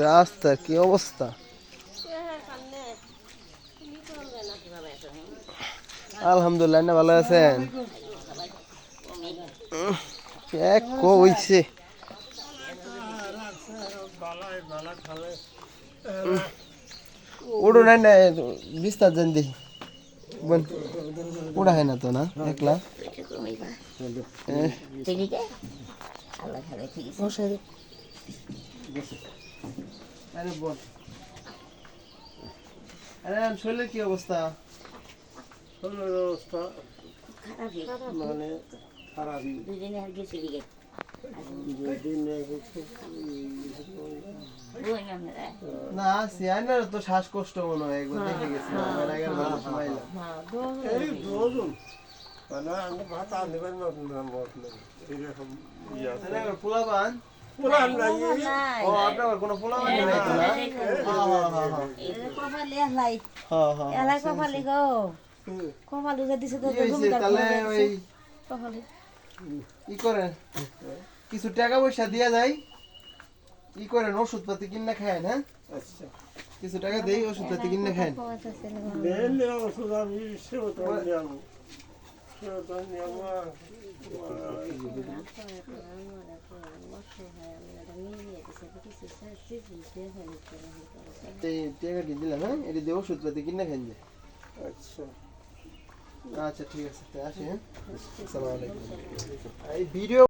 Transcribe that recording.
রাস্তা কি অবস্থা? আলহামদুলিল্লাহ, না ভালো আছেন? এক কইছে উড়ো নাই না বিস্তার জান দেখি উড়া হয় না তো না একলা আরে বল। আরে শরীরের কি অবস্থা? শরীরের অবস্থা মানে খারাপই। না সিয়ানার তো শ্বাসকষ্ট মনে হয়, একবার দেখে গেছি এই দুজন মানে আমি ভাত আনবেন না এরকম পোলাপান পুরান নাই ও আপনার কোনো পোলাপান নাই তো না? তাহলে ওই ই করেন, কিছু টাকা পয়সা দিয়া যায়, ই করেন ওষুধ পাতি কিনে খায়েন। হ্যাঁ আচ্ছা কিছু টাকা দেই, ওষুধ পাতি কিনে খায়েন। মেলে ওষুধ আমি সেওটা নিয়ামো সেওটা নিয়ামো টাকাটি দিলাম, হ্যাঁ এটা দিয়ে ওষুধ পাতি কিনে খাইন যে। আচ্ছা আচ্ছা ঠিক আছে, আসি। হ্যাঁ আসসালামু আলাইকুম। এই ভিডিও